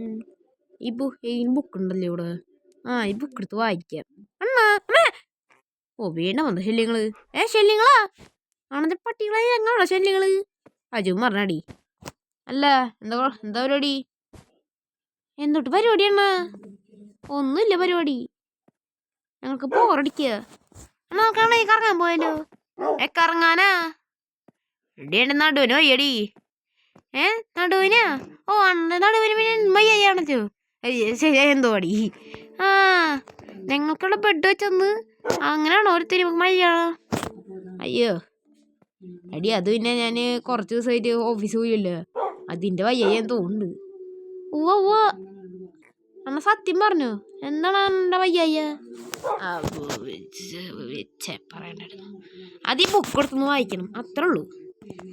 ഉം. ഈ ബുക്ക് ഉണ്ടല്ലോ ഇവിടെ. ഈ ബുക്ക് എടുത്ത് വായിക്കാം. അണ്ണാ അമ്മേ. ഓ വീണ്ടും വന്നു ശല്യങ്ങള്. ശല്യങ്ങളാ ആണത് പട്ടികളെ എങ്ങാണോ ശല്യങ്ങള്. അജും പറഞ്ഞടി. അല്ല എന്താ എന്താ പരിപാടി? എന്തൊട്ട് പരിപാടിയാണ്? ഒന്നുമില്ല പരിപാടി. ഞങ്ങൾക്ക് പോറടിക്കുക. നോക്കണേ കറങ്ങാൻ പോയാലോ? കറങ്ങാനാ? എടിയണ്ട നടുവിന് വയ്യടി. നടുവിനാ? ഓ അണ്ണ നടുവിന് പിന്നെ വയ്യാണല്ലോ. ശരിയാ എന്തോ അടി. ഞങ്ങൾക്കുള്ള ബെഡ് വെച്ചൊന്ന് അങ്ങനെയാണോ ഒരു മയ്യാണോ? അയ്യോ അടി അത് പിന്നെ ഞാൻ കുറച്ച് ദിവസമായിട്ട് ഓഫീസ് പോയില്ലേ, അതിന്റെ വയ്യാൻ തോന്നുന്നുണ്ട്. ഓ അമ്മ സത്യം പറഞ്ഞു. എന്താണ് എന്റെ വയ്യായ? പറയണ്ടായിരുന്നു. അത് ഈ ബുക്ക് എടുത്തൊന്ന് വായിക്കണം, അത്രേ ഉള്ളൂ.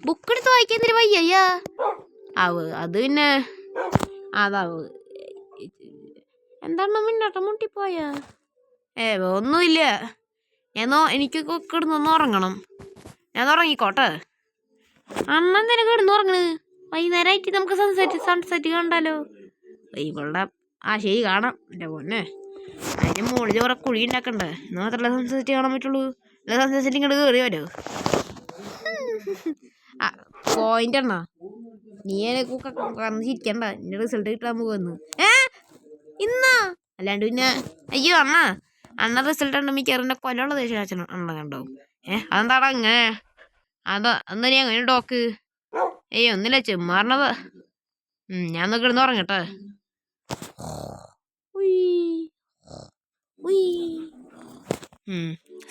ബുക്ക് എടുത്ത് വായിക്കാൻ എന്തിനു വയ്യായ? അത് പിന്നെ അതാവ് എന്താണ് മിന്നാട്ടം മുട്ടിപ്പോയ? ഒന്നുമില്ല. എനിക്ക് കിടന്നൊന്ന് ഉറങ്ങണം. ഞാൻ ഉറങ്ങിക്കോട്ടെ. അണ്ണൻ തന്നെ കിടന്നുറങ്ങണ്. വൈകുന്നേരമായിട്ട് നമുക്ക് സൺസെറ്റ് കണ്ടാലോ? ഇവളുടെ ശരി കാണാം. എൻ്റെ പൊന്നെ, അതിന് മുകളിൽ കുറെ കുഴി ഉണ്ടാക്കണ്ടേ, എന്ന് മാത്രമല്ല സൺസെറ്റ് കാണാൻ പറ്റുള്ളൂ. അല്ല സൺസെറ്റ് ഇങ്ങോട്ട് കയറി വരോ? പോയിന്റ് അണ്ണാ, നീ ചിരിക്കണ്ട. നിന്റെ റിസൾട്ട് കിട്ടാൻ പോകുന്നു. ഇന്നാ? അല്ലാണ്ട് പിന്നെ അയ്യോ അണ്ണ റിസൾട്ട് ഉണ്ട് മിക്കവാറും എന്റെ കൊല്ലമുള്ള ദേശം അണ്ണ കണ്ടാവും. അതെന്താടാ ഇങ്ങനെ? അന്നാ നീ അങ്ങനെ ഡോക്ക്? ഒന്നില്ല ചെമ്മാറണതാ. ഞാൻ ഒന്ന് കിടന്ന് ഉറങ്ങട്ടെ.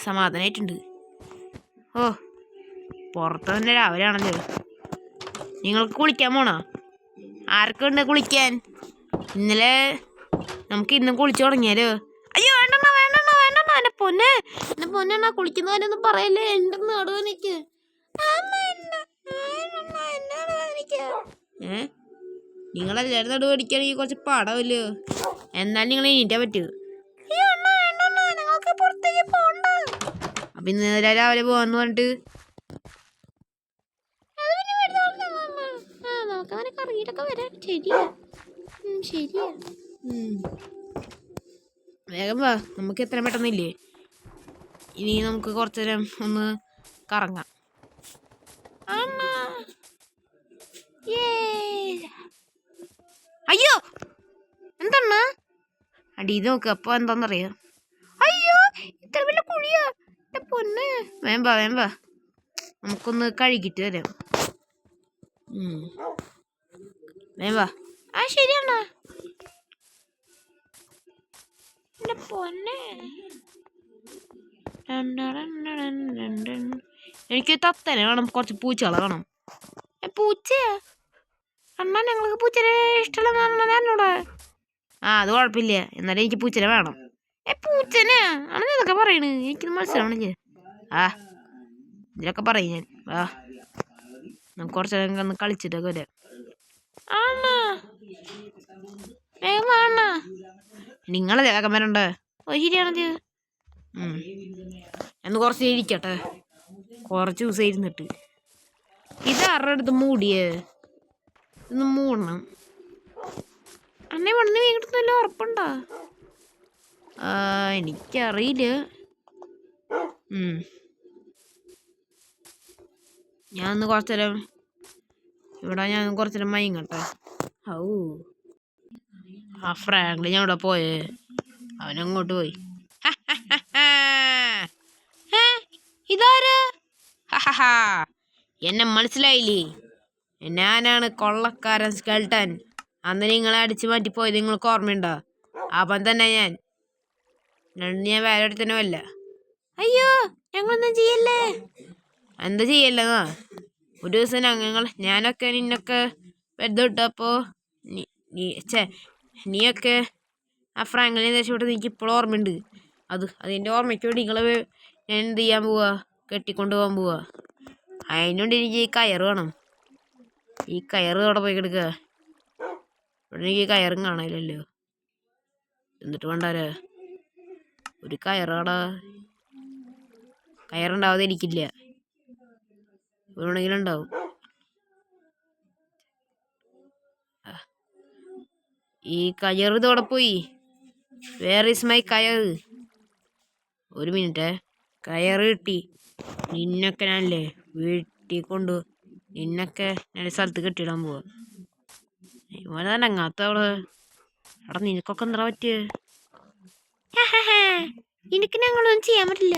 സമാധാനായിട്ടുണ്ട്. പുറത്ത് തന്നെ രാവിലെ ആണല്ലോ. നിങ്ങൾക്ക് കുളിക്കാൻ പോണോ? ആരൊക്കെ ഉണ്ട് കുളിക്കാൻ? ഇന്നലെ നമുക്ക് ഇന്നും കുളിച്ചു തുടങ്ങിയാലോ? അയ്യോ വേണ്ടണ്ണ വേണ്ടണ്ണ വേണ്ടണ്ണ. എന്റെ പൊന്നെണ്ണ കുളിക്കുന്ന കാര്യമൊന്നും പറയല്ലേ. എന്റെ നടുവെനിക്ക്. നിങ്ങളെല്ലാവരും നടുവ് അടിക്കുകയാണെങ്കിൽ കുറച്ച് പാടാവല്ലോ. എന്നാലും നിങ്ങൾ എണീറ്റാ പറ്റൂ. അപ്പൊ ഇന്ന് രാവിലെ പോവാന്ന് പറഞ്ഞിട്ട് നമുക്കങ്ങനെ കറങ്ങിയിട്ടൊക്കെ വരാം. ശരിയാ. വേഗം വാ, നമുക്ക് എത്ര പെട്ടെന്നില്ലേ. ഇനി നമുക്ക് കുറച്ചു നേരം ഒന്ന് കറങ്ങാം. അയ്യോ എന്താണ് അടി ഇത് നോക്ക്. അപ്പൊ എന്താന്നറിയാം? അയ്യോ ഇത്ര വലിയ കുഴിയാ. പൊന്നെ വേമ്പാ നമുക്കൊന്ന് കഴുകിട്ട് വരാം. വേമ്പാ. ശരിയാണ എന്റെ പൊന്നെ. എനിക്ക് തത്തനെ വേണം, കുറച്ച് പൂച്ചകളെ വേണം. പൂച്ചയാ? അണ്ണാ ഞങ്ങൾക്ക് പൂച്ചനെ ഇഷ്ടമുള്ള എന്നോട്. അത് കുഴപ്പമില്ല. എന്നാലും എനിക്ക് പൂച്ചനെ വേണം. പൂച്ചനെ അണ്ണ ഇതൊക്കെ പറയണ്. എനിക്കൊന്നും മനസ്സിലാവണില്ലേ. ഇതിലൊക്കെ പറയും ഞാൻ. നമുക്ക് കുറച്ച് നേരം ഒന്ന് കളിച്ചിട്ടൊക്കെ വരാം. നിങ്ങളെ വേഗം വരണ്ടേ? ശരിയാണത്. എന്ന് കുറച്ച് ഇരിക്കട്ടെ, കുറച്ച് ദിവസം ഇരുന്നിട്ട്. ഇത് ആരുടെ അടുത്ത് മൂടിയേ? ഇന്ന് മൂടണം. അന്നെ വന്ന് വീട്ടിൽ ഉറപ്പുണ്ടോ? എനിക്കറിയില്ല. ഞാൻ കുറച്ചു നേരം മയങ്ങട്ടെ. ഫ്രാങ്ക്ലി ഞാൻ ഇവിടെ പോയേ. അവനങ്ങോട്ട് പോയി. ഇതാര്? എന്നെ മനസ്സിലായില്ലേ? ഞാനാണ് കൊള്ളക്കാരൻ സ്കെൽട്ടൻ. അന്ന് നിങ്ങളെ അടിച്ചു മാറ്റിപ്പോയത് നിങ്ങൾക്ക് ഓർമ്മയുണ്ടോ? അപ്പം തന്നെ ഞാൻ വേറെ അടുത്തനോ അല്ല. അയ്യോ ഞങ്ങളൊന്നും ചെയ്യല്ലേ. എന്താ ചെയ്യല്ലെന്നാ? ഒരു ദിവസം ഞാനൊക്കെ നിന്നൊക്കെ വെറുതെ വിട്ടപ്പോ നീയൊക്കെ ആ ഫ്രാങ്ക്ലിനെ ദേശോട്ട് എനിക്ക് ഇപ്പോഴും ഓർമ്മയുണ്ട്. അതിൻ്റെ ഓർമ്മയ്ക്ക് വേണ്ടി ഞാൻ എന്ത് ചെയ്യാൻ പോവാ? കെട്ടിക്കൊണ്ട് പോകാൻ പോവാ. അതിനുകൊണ്ട് എനിക്ക് ഈ കയറ് വേണം. ഈ കയറ് അവിടെ പോയി കിടക്കുക. ഇവിടെ എനിക്ക് കയറും കാണാനില്ലല്ലോ. എന്നിട്ട് വേണ്ടാരോ ഒരു കയറാടാ. കയറുണ്ടാവാതെ ഇരിക്കില്ല. വേണമെങ്കിലും ഉണ്ടാവും. ഈ കയറ് ഇതോടെ പോയി. വേർ ഈസ് മൈ കയറ്? ഒരു മിനിറ്റ്. കയറ് കിട്ടി. നിന്നൊക്കെ ഞാനല്ലേ വീട്ടിൽ കൊണ്ടു. നിന്നൊക്കെ ഞാൻ സ്ഥലത്ത് കെട്ടിയിടാൻ പോവാ. ഇവനെ തന്നെ അങ്ങാത്ത അവള്. എടാ നിനക്കൊക്കെ എന്താ പറ്റിയ? എനിക്ക് ഞങ്ങളൊന്നും ചെയ്യാൻ പറ്റില്ല.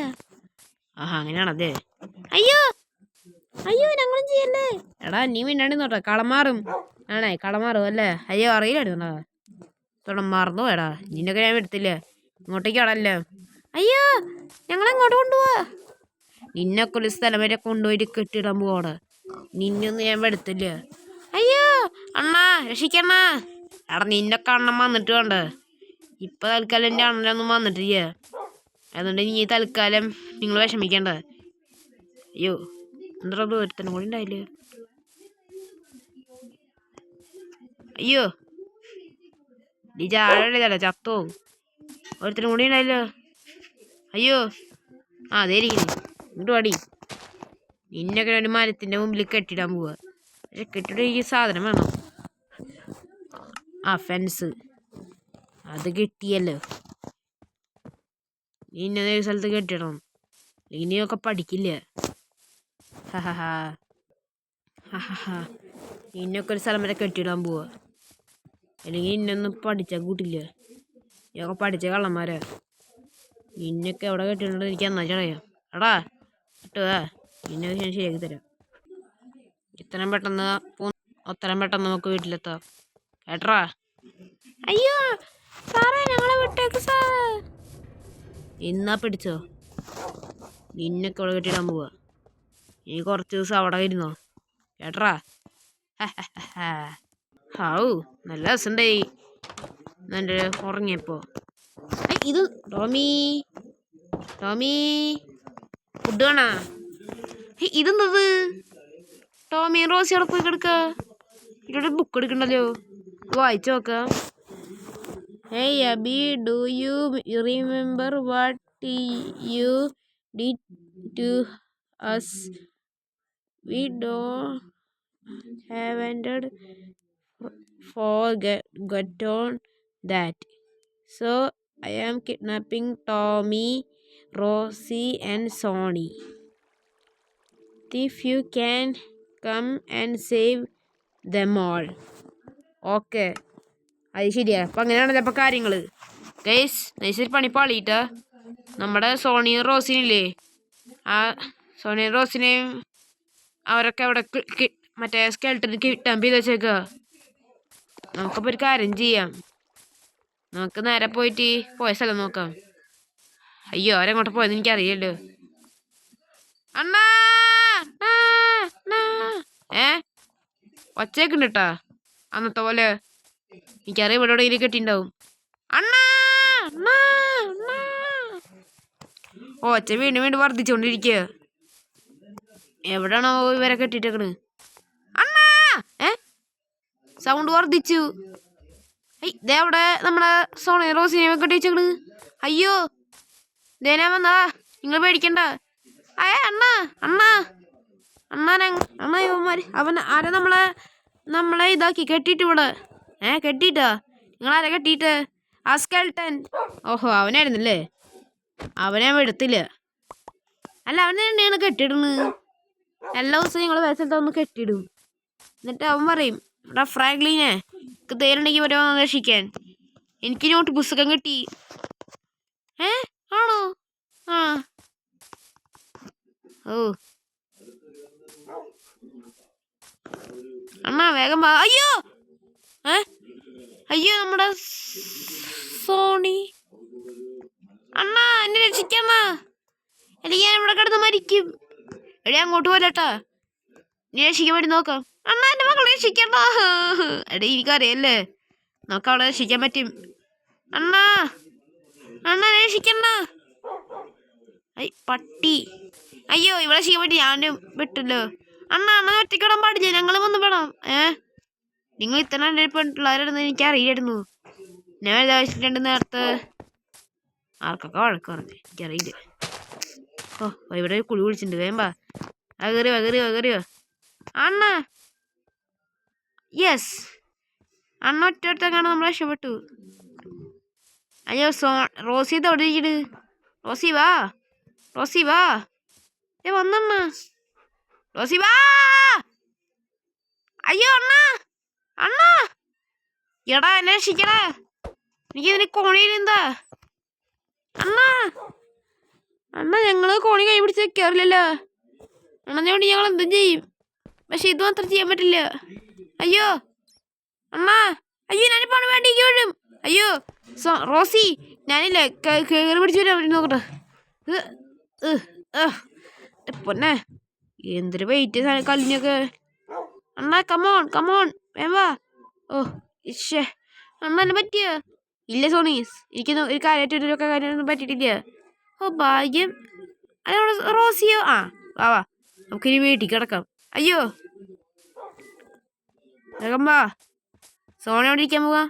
ആഹാ അങ്ങനെയാണതേ. അയ്യോ അയ്യോ ഞങ്ങളും ചെയ്യല്ലേ. എടാ നീ മിന്നാണ്ടി നോട്ടെ. കളമാറും ആണേ. കളമാറും അല്ലേ? അയ്യോ അറിയില്ലായിരുന്നോ? മറന്നു പോയടാ. നിന്നൊക്കെ ഞാൻ എടുത്തില്ലേ. ഇങ്ങോട്ടേക്കാണല്ലേ. അയ്യോ ഞങ്ങളെങ്ങോട്ട് കൊണ്ടുപോവാ? നിന്നൊക്കെ ഒരു സ്ഥലം വരെ കൊണ്ടുപോയിട്ട് കെട്ടിടാൻ പോവാടാ. നിന്നൊന്നും ഞാൻ എടുത്തില്ല. അയ്യോ അണ്ണാ രക്ഷിക്കണ്ണ. എടാ നിന്നൊക്കെ അണ്ണൻ വന്നിട്ട് വേണ്ട. ഇപ്പൊ തൽക്കാലം എൻ്റെ അണ്ണനൊന്നും വന്നിട്ടില്ല. അതുകൊണ്ട് നീ തൽക്കാലം നിങ്ങൾ വിഷമിക്കണ്ട. അയ്യോ എന്താ ഒരുത്തനും കൂടി ഉണ്ടായില്ലേ. അയ്യോ നീ ചാഴല്ലേ ചത്തോ. ഒരുത്തനും കൂടി ഉണ്ടായില്ലോ. അയ്യോ അതേ ഇരിക്കുന്നു. ഇങ്ങോട്ട് പാടി. നിന്നൊക്കെ ഒരു മരത്തിൻ്റെ മുമ്പിൽ കെട്ടിടാൻ പോവാ. പക്ഷെ കെട്ടിട ഈ സാധനം വേണം. ആ ഫെൻസ് അത് കിട്ടിയല്ലോ. നീ ഇന്ന സ്ഥലത്ത് കെട്ടിടണം. ഇനിയൊക്കെ പഠിക്കില്ല. നിന്നൊക്കെ ഒരു സ്ഥലം വരെ കെട്ടിടാൻ പോവാ. അല്ലെങ്കിൽ ഇന്നൊന്നും പഠിച്ചാൽ കൂട്ടില്ല. ഇതൊക്കെ പഠിച്ച കള്ളന്മാരാ. നിന്നൊക്കെ എവിടെ കെട്ടിടേണ്ടത് എനിക്ക് എന്നാ ചടയാ. എടാ കിട്ടുക. നിന്നെ ഞാൻ ശരിയാക്കി തരാം. ഇത്രയും പെട്ടെന്ന് നമുക്ക് വീട്ടിലെത്താം കേട്ടറാ. അയ്യോ സാറേ ഞങ്ങളെ വിട്ടേക്ക് സാറേ. ഇന്നാ പിടിച്ചോ. നിന്നൊക്കെ അവിടെ കെട്ടിടാൻ പോവാ. നീ കുറച്ച് ദിവസം അവിടെ ഇരുന്നോ കേട്ടറാ. ഹാവൂ നല്ല രസമുണ്ടായി എൻ്റെ ഉറങ്ങിയപ്പോ. ഇത് ടോമി ഫുഡ് വേണാ? ഇതെന്തത്? ടോമി റോസി അവിടെ പോയി കിടക്ക. ഇവിടെ ബുക്ക് എടുക്കണ്ടല്ലോ. വായിച്ചു നോക്കാം. Hey Abby, do you remember what you did to us? We haven't forgotten that. So I am kidnapping Tommy, Rosie and Sonny. If you can come and save them all. Okay. അത് ശരിയാ. അപ്പം അങ്ങനെയാണല്ലോ അപ്പം കാര്യങ്ങൾ. Guys നൈസൊരു പണി പാളിയിട്ടാ. നമ്മുടെ സോണിയും റോസിനില്ലേ, ആ സോണിയും റോസിനെയും അവരൊക്കെ അവിടെ മറ്റേ സ്കെൽട്ടന് കിട്ടാൻ ചെയ്ത് വെച്ചേക്കുക. നമുക്കപ്പോൾ ഒരു കാര്യം ചെയ്യാം. നമുക്ക് നേരെ പോയിട്ട് പോയ സ്ഥലം നോക്കാം. അയ്യോ അവരെങ്ങോട്ട് പോയെന്ന് എനിക്കറിയില്ലല്ലോ. അണ്ണാ ഒച്ചേക്കുണ്ട് കേട്ടാ. അന്നത്തെ പോലെ എനിക്കറിയാം ഇവിടെ എവിടെ കെട്ടിണ്ടാവും. അണ്ണാ ഒച്ച വീണ്ടും വർദ്ധിച്ചോണ്ടിരിക്കുക. എവിടാണോ ഇവരെ കെട്ടിട്ടേക്കണ്? അണ്ണാ സൗണ്ട് വർദ്ധിച്ചു. ഇതെവിടെ നമ്മളെ സോണി റോസിനെ കെട്ടിച്ചേക്കണ്? അയ്യോ ദേനാ വന്നാ. നിങ്ങൾ പേടിക്കണ്ട. അണ്ണാ അവൻ ആരാ നമ്മളെ ഇതാക്കി കെട്ടിട്ട് ഇവിടെ. കെട്ടിട്ടാ? നിങ്ങളാരാ കെട്ടിയിട്ട്? ആ സ്കെൽട്ടൻ. ഓഹോ അവനായിരുന്നല്ലേ. അവനെ എടുത്തില്ല. അല്ല അവനെ തന്നെയാണ് കെട്ടിയിടുന്നത്. എല്ലാ ദിവസവും ഞങ്ങൾ വേസത്തെ ഒന്ന് കെട്ടിയിടും. എന്നിട്ട് അവൻ പറയും എടാ ഫ്രാങ്ക്ലിനെ എനിക്ക് തേരുണ്ടെങ്കിൽ വരുമോ രക്ഷിക്കാൻ. എനിക്ക് നോട്ട് പുസ്തകം കിട്ടി. ആണോ? ആ ഓ അണ്ണാ വേഗം വാ. അയ്യോ നമ്മുടെ സോണി. അണ്ണാ എന്നെ രക്ഷിക്കണ്ണാ. അല്ലെങ്കിൽ ഞാൻ ഇവിടെ കിടന്ന് മരിക്കും. എടേ അങ്ങോട്ട് പോലെട്ടാ. നീ രക്ഷിക്കാൻ വേണ്ടി നോക്കാം. അണ്ണാ എൻ്റെ മക്കളെ രക്ഷിക്കണ്ട. എടേ എനിക്കറിയല്ലേ നമുക്ക് അവളെ രക്ഷിക്കാൻ പറ്റും. അണ്ണാ രക്ഷിക്കണ്ണ. പട്ടി. അയ്യോ ഇവിടെ രക്ഷിക്കാൻ പറ്റി. ഞാനും വിട്ടല്ലോ. അണ്ണാ ഒറ്റക്കിടാൻ പാടില്ല. ഞങ്ങൾ വന്ന് വേണം. നിങ്ങൾ ഇത്ര പിള്ളേരായിരുന്നു എനിക്കറിയായിരുന്നു. ഞാൻ ഇതാവശ്യമുണ്ട് നേരത്തെ ആർക്കൊക്കെ വഴക്ക് പറഞ്ഞു എനിക്കറിയില്ല. ഇവിടെ കുളി കുളിച്ചിട്ടുണ്ട്. വേമ്പാ കയറിയോ. അണ്ണ യെസ് അണ്ണ ഒറ്റ നമ്മൾ രക്ഷപ്പെട്ടു. അയ്യോ റോസി എവിടെ ഇരിക്കണ്? റോസി വാ വന്നണ്ണ. റോസി വാ. അയ്യോ അണ്ണ എടാ എന്നെ രക്ഷിക്കടാ. എനിക്ക് ഇതിന് കോണിയിലെന്താ അണ്ണ ഞങ്ങള് കോണി കൈ പിടിച്ച് വെക്കാറില്ലല്ലോ. അണ്ണനെ വേണ്ടി ഞങ്ങൾ എന്തും ചെയ്യും. പക്ഷെ ഇത് മാത്രം ചെയ്യാൻ പറ്റില്ല. അയ്യോ ഞാനിപ്പോ വേണ്ടിക്ക് വീഴും. അയ്യോ റോസി ഞാനില്ലേ കേറി പിടിച്ചു വരാൻ നോക്കട്ടെ. പൊന്നെ എന്തൊരു വെയിറ്റ് കല്ലിനൊക്കെ. അണ്ണാ കമോൺ വേവാ. ഓ ഇഷേ അണ്ണനെ പറ്റിയോ? ഇല്ല സോണീസ്, എനിക്കൊന്നും ഒരു കാര്യമായിട്ടൊന്നും പറ്റിയിട്ടില്ല. ഓ ഭാഗ്യം. അതവിടെ റോസിയോ? വാ നമുക്കിനി വീട്ടിൽ കിടക്കാം. അയ്യോ വേഗം വാ. സോണ എവിടെ ഇരിക്കാൻ പോവാ?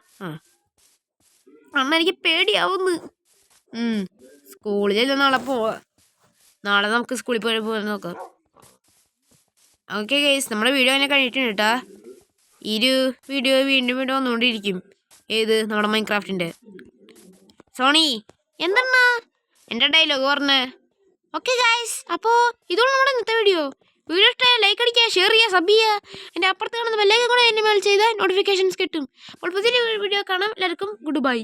അണ്ണ എനിക്ക് പേടിയാവുന്നു. സ്കൂളിൽ നാളെ പോവാ. നാളെ നമുക്ക് സ്കൂളിൽ പോകാൻ നോക്കാം. ഓക്കെ ഗൈസ്, നമ്മുടെ വീഡിയോ തന്നെ കഴിഞ്ഞിട്ടുണ്ട് കേട്ടാ. ഈ ഒരു വീഡിയോ വീണ്ടും വന്നുകൊണ്ടിരിക്കും. ഏത് നമ്മുടെ മൈൻക്രാഫ്റ്റിൻ്റെ. സോണി എന്തെണ്ണാ എൻ്റെ ഡയലോഗ് പറഞ്ഞേ? ഓക്കെ ഗൈസ്, അപ്പോൾ ഇതുകൊണ്ട് നമ്മുടെ ഇന്നത്തെ വീഡിയോ ഇഷ്ടമായ ലൈക്ക് അടിക്കുക, ഷെയർ ചെയ്യുക, സബ് ചെയ്യുക. എൻ്റെ അപ്പുറത്ത് കാണുന്ന ബെല്ലൈക്കൺ കൂടെ എന്നെ മേൽ ചെയ്താൽ നോട്ടിഫിക്കേഷൻസ് കിട്ടും. അപ്പോൾ പുതിയ വീഡിയോ കാണാം. എല്ലാവർക്കും ഗുഡ് ബൈ.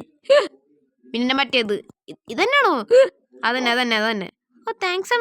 പിന്നെ മറ്റേത് ഇതന്നെയാണോ? അതന്നെ. ഓ താങ്ക്സ്.